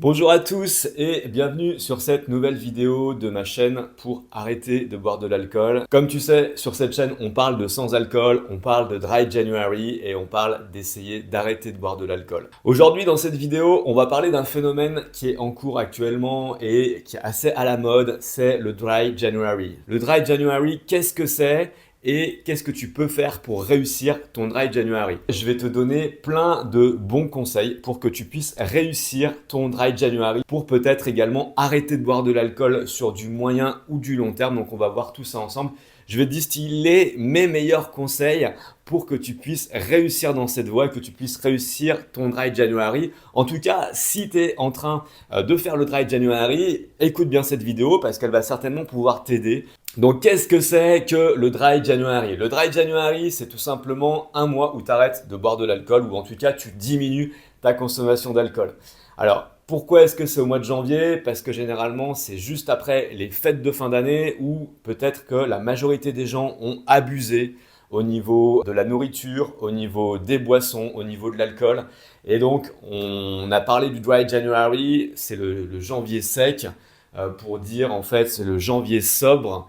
Bonjour à tous et bienvenue sur cette nouvelle vidéo de ma chaîne pour arrêter de boire de l'alcool. Comme tu sais, sur cette chaîne, on parle de sans alcool, on parle de Dry January et on parle d'essayer d'arrêter de boire de l'alcool. Aujourd'hui, dans cette vidéo, on va parler d'un phénomène qui est en cours actuellement et qui est assez à la mode, c'est le Dry January. Le Dry January, qu'est-ce que c'est ? Et qu'est-ce que tu peux faire pour réussir ton Dry January? Je vais te donner plein de bons conseils pour que tu puisses réussir ton Dry January, pour peut-être également arrêter de boire de l'alcool sur du moyen ou du long terme. Donc on va voir tout ça ensemble. Je vais distiller mes meilleurs conseils pour que tu puisses réussir dans cette voie et que tu puisses réussir ton Dry January. En tout cas, si tu es en train de faire le Dry January, écoute bien cette vidéo parce qu'elle va certainement pouvoir t'aider. Donc, qu'est-ce que c'est que le Dry January? Le Dry January, c'est tout simplement un mois où tu arrêtes de boire de l'alcool ou en tout cas, tu diminues ta consommation d'alcool. Alors, pourquoi est-ce que c'est au mois de janvier? Parce que généralement, c'est juste après les fêtes de fin d'année où peut-être que la majorité des gens ont abusé au niveau de la nourriture, au niveau des boissons, au niveau de l'alcool. Et donc, on a parlé du Dry January, c'est le janvier sec, pour dire en fait, c'est le janvier sobre.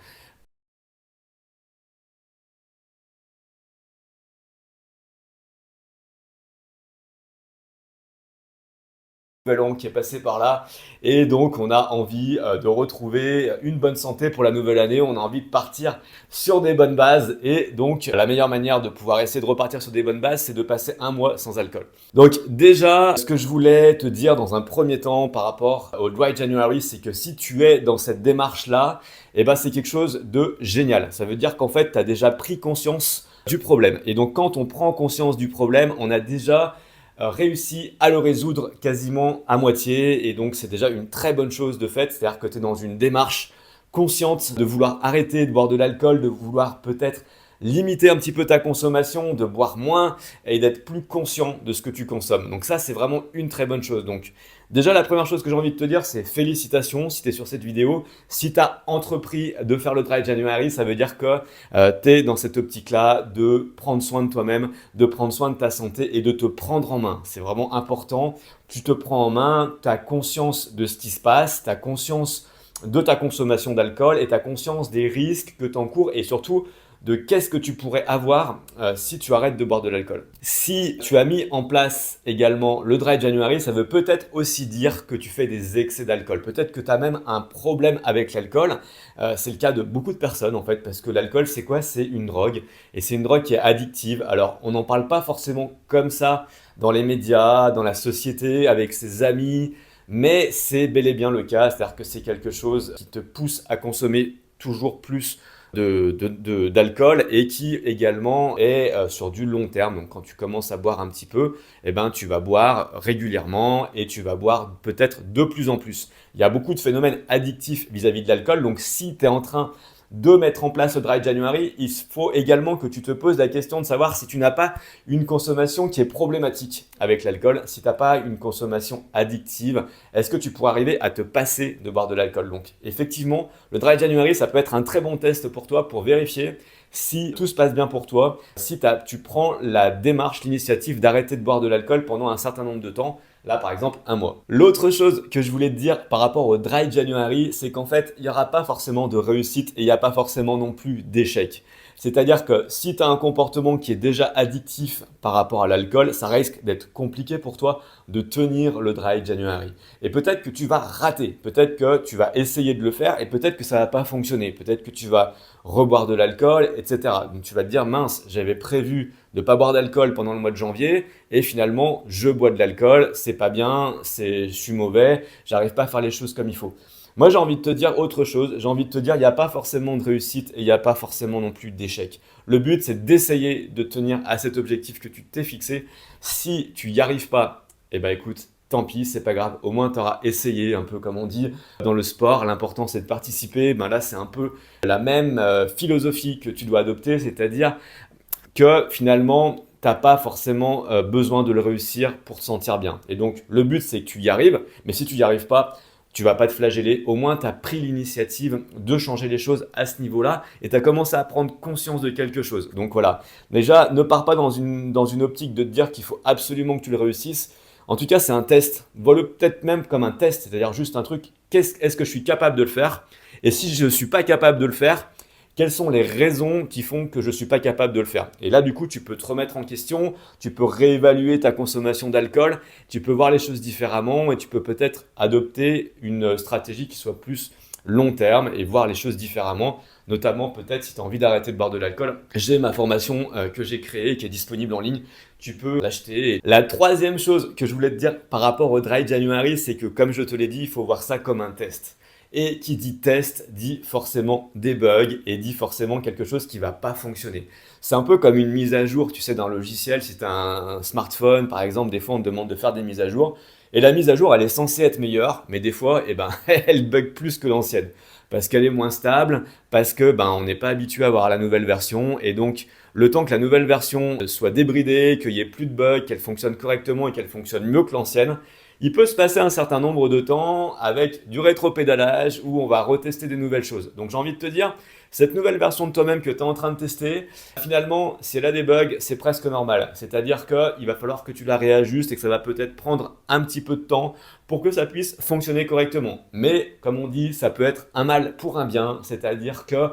Nouvel an qui est passé par là et donc on a envie de retrouver une bonne santé pour la nouvelle année, on a envie de partir sur des bonnes bases et donc la meilleure manière de pouvoir essayer de repartir sur des bonnes bases, c'est de passer un mois sans alcool. Donc déjà, ce que je voulais te dire dans un premier temps par rapport au Dry January, c'est que si tu es dans cette démarche-là, eh ben c'est quelque chose de génial. Ça veut dire qu'en fait, tu as déjà pris conscience du problème. Et donc quand on prend conscience du problème, on a déjà réussi à le résoudre quasiment à moitié et donc c'est déjà une très bonne chose de fait, c'est-à-dire que tu es dans une démarche consciente de vouloir arrêter de boire de l'alcool, de vouloir peut-être limiter un petit peu ta consommation, de boire moins et d'être plus conscient de ce que tu consommes. Donc ça, c'est vraiment une très bonne chose. Donc déjà, la première chose que j'ai envie de te dire, c'est félicitations si tu es sur cette vidéo. Si tu as entrepris de faire le Dry January, ça veut dire que tu es dans cette optique-là de prendre soin de toi-même, de prendre soin de ta santé et de te prendre en main. C'est vraiment important. Tu te prends en main, tu as conscience de ce qui se passe, tu as conscience de ta consommation d'alcool et tu as conscience des risques que tu encours et surtout de qu'est-ce que tu pourrais avoir si tu arrêtes de boire de l'alcool. Si tu as mis en place également le Dry January, ça veut peut-être aussi dire que tu fais des excès d'alcool. Peut-être que tu as même un problème avec l'alcool. C'est le cas de beaucoup de personnes en fait, parce que l'alcool, c'est quoi? C'est une drogue et c'est une drogue qui est addictive. Alors, on n'en parle pas forcément comme ça dans les médias, dans la société, avec ses amis, mais c'est bel et bien le cas. C'est-à-dire que c'est quelque chose qui te pousse à consommer toujours plus d'alcool et qui également est sur du long terme. Donc quand tu commences à boire un petit peu, eh ben, tu vas boire régulièrement et tu vas boire peut-être de plus en plus. Il y a beaucoup de phénomènes addictifs vis-à-vis de l'alcool. Donc si tu es en train de mettre en place le Dry January, il faut également que tu te poses la question de savoir si tu n'as pas une consommation qui est problématique avec l'alcool, si tu n'as pas une consommation addictive, est-ce que tu pourras arriver à te passer de boire de l'alcool? Donc effectivement, le Dry January, ça peut être un très bon test pour toi pour vérifier si tout se passe bien pour toi, si tu prends la démarche, l'initiative d'arrêter de boire de l'alcool pendant un certain nombre de temps. Là, par exemple, un mois. L'autre chose que je voulais te dire par rapport au Dry January, c'est qu'en fait, il n'y aura pas forcément de réussite et il n'y a pas forcément non plus d'échec. C'est-à-dire que si tu as un comportement qui est déjà addictif par rapport à l'alcool, ça risque d'être compliqué pour toi de tenir le Dry January. Et peut-être que tu vas rater, peut-être que tu vas essayer de le faire et peut-être que ça va pas fonctionner, peut-être que tu vas reboire de l'alcool, etc. Donc tu vas te dire, mince, j'avais prévu de pas boire d'alcool pendant le mois de janvier et finalement je bois de l'alcool, c'est pas bien, je suis mauvais, j'arrive pas à faire les choses comme il faut. Moi, j'ai envie de te dire autre chose. J'ai envie de te dire, il n'y a pas forcément de réussite et il n'y a pas forcément non plus d'échec. Le but, c'est d'essayer de tenir à cet objectif que tu t'es fixé. Si tu n'y arrives pas, eh ben écoute, tant pis, c'est pas grave. Au moins, tu auras essayé, un peu comme on dit dans le sport. L'important, c'est de participer. Ben là, c'est un peu la même philosophie que tu dois adopter, c'est-à-dire que finalement, t'as pas forcément besoin de le réussir pour te sentir bien. Et donc, le but, c'est que tu y arrives. Mais si tu n'y arrives pas, tu vas pas te flageller, au moins tu as pris l'initiative de changer les choses à ce niveau-là et tu as commencé à prendre conscience de quelque chose. Donc voilà, déjà ne pars pas dans une optique de te dire qu'il faut absolument que tu le réussisses. En tout cas, c'est un test. Vois-le peut-être même comme un test, c'est-à-dire juste un truc. Est-ce que je suis capable de le faire? Et si je ne suis pas capable de le faire, quelles sont les raisons qui font que je ne suis pas capable de le faire? Et là, du coup, tu peux te remettre en question, tu peux réévaluer ta consommation d'alcool, tu peux voir les choses différemment et tu peux peut-être adopter une stratégie qui soit plus long terme et voir les choses différemment, notamment peut-être si tu as envie d'arrêter de boire de l'alcool. J'ai ma formation que j'ai créée, qui est disponible en ligne, tu peux l'acheter. La troisième chose que je voulais te dire par rapport au Dry January, c'est que comme je te l'ai dit, il faut voir ça comme un test. Et qui dit test dit forcément des bugs et dit forcément quelque chose qui va pas fonctionner. C'est un peu comme une mise à jour, tu sais, d'un logiciel. Si tu as un smartphone, par exemple, des fois on te demande de faire des mises à jour. Et la mise à jour, elle est censée être meilleure, mais des fois, eh ben, elle bug plus que l'ancienne. Parce qu'elle est moins stable, parce que on n'est pas habitué à voir la nouvelle version. Et donc, le temps que la nouvelle version soit débridée, qu'il n'y ait plus de bugs, qu'elle fonctionne correctement et qu'elle fonctionne mieux que l'ancienne, il peut se passer un certain nombre de temps avec du rétropédalage où on va retester des nouvelles choses. Donc j'ai envie de te dire, cette nouvelle version de toi-même que tu es en train de tester, finalement, si elle a des bugs, c'est presque normal. C'est-à-dire qu'il va falloir que tu la réajustes et que ça va peut-être prendre un petit peu de temps pour que ça puisse fonctionner correctement. Mais comme on dit, ça peut être un mal pour un bien, c'est-à-dire que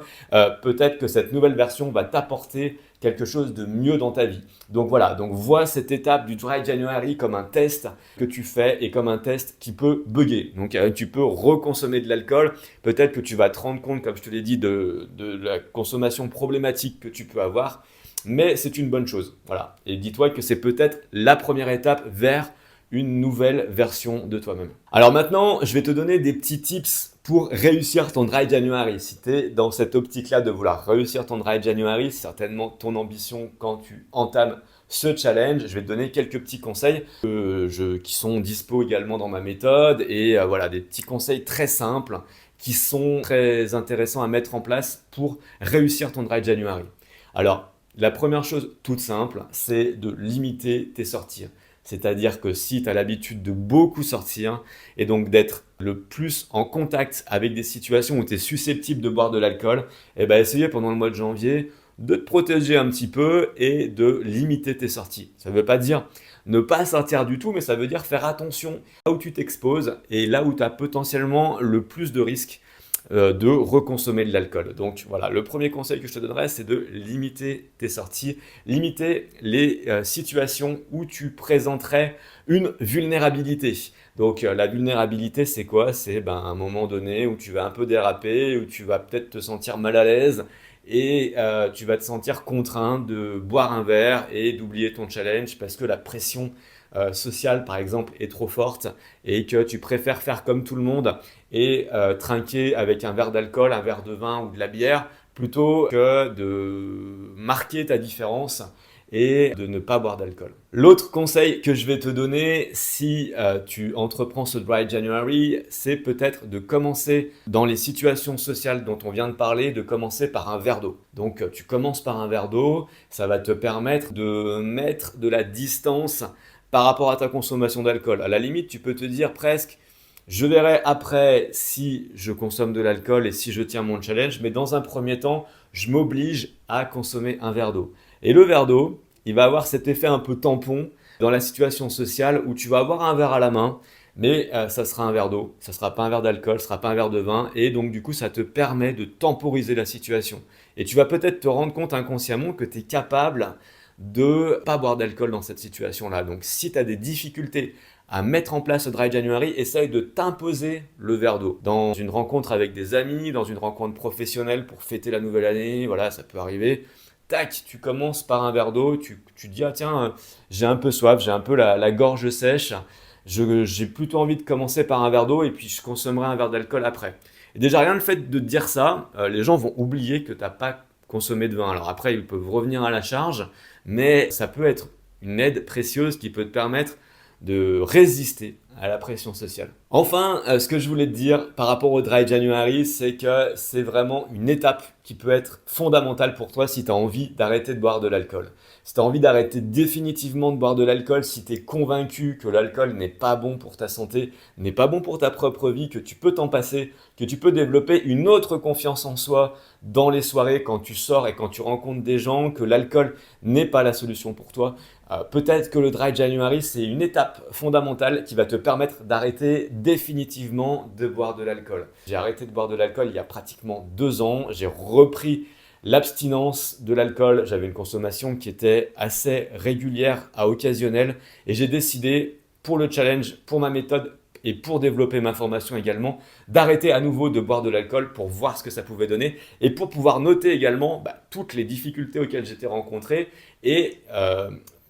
peut-être que cette nouvelle version va t'apporter quelque chose de mieux dans ta vie. Donc voilà, donc vois cette étape du Dry January comme un test que tu fais et comme un test qui peut bugger. Donc tu peux reconsommer de l'alcool, peut-être que tu vas te rendre compte, comme je te l'ai dit, de la consommation problématique que tu peux avoir, mais c'est une bonne chose. Voilà, et dis-toi que c'est peut-être la première étape vers une nouvelle version de toi-même. Alors maintenant, je vais te donner des petits tips pour réussir ton Dry January. Si tu es dans cette optique-là de vouloir réussir ton Dry January, c'est certainement ton ambition quand tu entames ce challenge. Je vais te donner quelques petits conseils qui sont dispo également dans ma méthode et voilà, des petits conseils très simples qui sont très intéressants à mettre en place pour réussir ton Dry January. Alors, la première chose toute simple, c'est de limiter tes sorties. C'est-à-dire que si tu as l'habitude de beaucoup sortir et donc d'être le plus en contact avec des situations où tu es susceptible de boire de l'alcool, essayez pendant le mois de janvier de te protéger un petit peu et de limiter tes sorties. Ça ne veut pas dire ne pas sortir du tout, mais ça veut dire faire attention là où tu t'exposes et là où tu as potentiellement le plus de risques de reconsommer de l'alcool. Donc voilà, le premier conseil que je te donnerais, c'est de limiter tes sorties, limiter les situations où tu présenterais une vulnérabilité. Donc la vulnérabilité, c'est quoi? C'est un moment donné où tu vas un peu déraper, où tu vas peut-être te sentir mal à l'aise et tu vas te sentir contraint de boire un verre et d'oublier ton challenge parce que la pression sociale, par exemple, est trop forte et que tu préfères faire comme tout le monde et trinquer avec un verre d'alcool, un verre de vin ou de la bière plutôt que de marquer ta différence et de ne pas boire d'alcool. L'autre conseil que je vais te donner si tu entreprends ce Dry January, c'est peut-être de commencer dans les situations sociales dont on vient de parler, de commencer par un verre d'eau. Donc tu commences par un verre d'eau, ça va te permettre de mettre de la distance par rapport à ta consommation d'alcool. À la limite, tu peux te dire presque, je verrai après si je consomme de l'alcool et si je tiens mon challenge, mais dans un premier temps, je m'oblige à consommer un verre d'eau. Et le verre d'eau, il va avoir cet effet un peu tampon dans la situation sociale où tu vas avoir un verre à la main, mais ça sera un verre d'eau, ça ne sera pas un verre d'alcool, ce ne sera pas un verre de vin, et donc du coup, ça te permet de temporiser la situation. Et tu vas peut-être te rendre compte inconsciemment que tu es capable de pas boire d'alcool dans cette situation-là. Donc si tu as des difficultés à mettre en place ce Dry January, essaye de t'imposer le verre d'eau. Dans une rencontre avec des amis, dans une rencontre professionnelle pour fêter la nouvelle année, voilà, ça peut arriver. Tac, tu commences par un verre d'eau, tu dis, ah tiens, j'ai un peu soif, j'ai un peu la gorge sèche, j'ai plutôt envie de commencer par un verre d'eau et puis je consommerai un verre d'alcool après. Et déjà, rien le fait de dire ça, les gens vont oublier que tu n'as pas consommé de vin. Alors après, ils peuvent revenir à la charge, mais ça peut être une aide précieuse qui peut te permettre de résister à la pression sociale. Enfin, ce que je voulais te dire par rapport au Dry January, c'est que c'est vraiment une étape qui peut être fondamentale pour toi si tu as envie d'arrêter de boire de l'alcool. Si tu as envie d'arrêter définitivement de boire de l'alcool, si tu es convaincu que l'alcool n'est pas bon pour ta santé, n'est pas bon pour ta propre vie, que tu peux t'en passer, que tu peux développer une autre confiance en soi dans les soirées quand tu sors et quand tu rencontres des gens, que l'alcool n'est pas la solution pour toi, peut-être que le Dry January, c'est une étape fondamentale qui va te permettre d'arrêter définitivement de boire de l'alcool. J'ai arrêté de boire de l'alcool il y a pratiquement 2 ans. J'ai repris l'abstinence de l'alcool. J'avais une consommation qui était assez régulière à occasionnelle et j'ai décidé pour le challenge, pour ma méthode et pour développer ma formation également, d'arrêter à nouveau de boire de l'alcool pour voir ce que ça pouvait donner et pour pouvoir noter également toutes les difficultés auxquelles j'étais rencontré et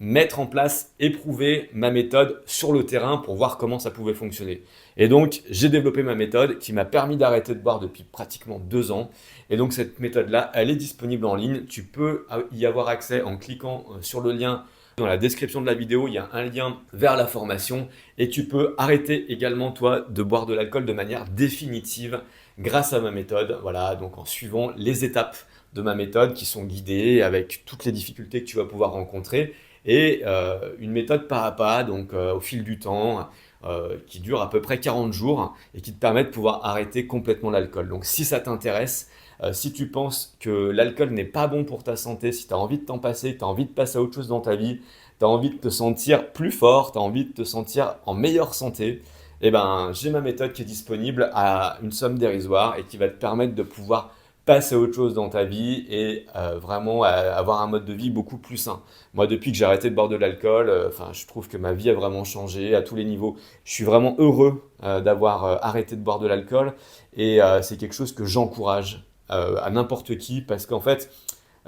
mettre en place, éprouver ma méthode sur le terrain pour voir comment ça pouvait fonctionner. Et donc, j'ai développé ma méthode qui m'a permis d'arrêter de boire depuis pratiquement 2 ans. Et donc, cette méthode-là, elle est disponible en ligne. Tu peux y avoir accès en cliquant sur le lien. Dans la description de la vidéo, il y a un lien vers la formation et tu peux arrêter également toi de boire de l'alcool de manière définitive grâce à ma méthode. Voilà, donc en suivant les étapes de ma méthode qui sont guidées avec toutes les difficultés que tu vas pouvoir rencontrer et une méthode pas à pas, donc au fil du temps, qui dure à peu près 40 jours et qui te permet de pouvoir arrêter complètement l'alcool. Donc si ça t'intéresse, si tu penses que l'alcool n'est pas bon pour ta santé, si tu as envie de t'en passer, tu as envie de passer à autre chose dans ta vie, tu as envie de te sentir plus fort, tu as envie de te sentir en meilleure santé, eh ben, j'ai ma méthode qui est disponible à une somme dérisoire et qui va te permettre de pouvoir passer à autre chose dans ta vie et vraiment avoir un mode de vie beaucoup plus sain. Moi, depuis que j'ai arrêté de boire de l'alcool, je trouve que ma vie a vraiment changé à tous les niveaux. Je suis vraiment heureux d'avoir arrêté de boire de l'alcool et c'est quelque chose que j'encourage à n'importe qui parce qu'en fait,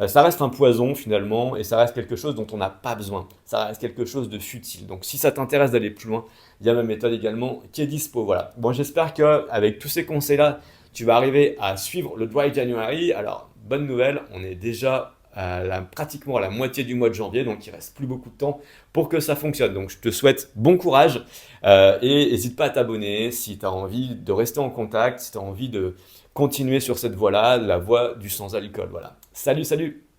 ça reste un poison finalement et ça reste quelque chose dont on n'a pas besoin. Ça reste quelque chose de futile. Donc si ça t'intéresse d'aller plus loin, il y a ma méthode également qui est dispo. Voilà. Bon, j'espère qu'avec tous ces conseils-là, tu vas arriver à suivre le Dry January. Alors, bonne nouvelle, on est déjà pratiquement à la moitié du mois de janvier, donc il reste plus beaucoup de temps pour que ça fonctionne. Donc je te souhaite bon courage et n'hésite pas à t'abonner si tu as envie de rester en contact, si tu as envie de continuer sur cette voie-là, la voie du sans-alcool. Voilà. Salut, salut!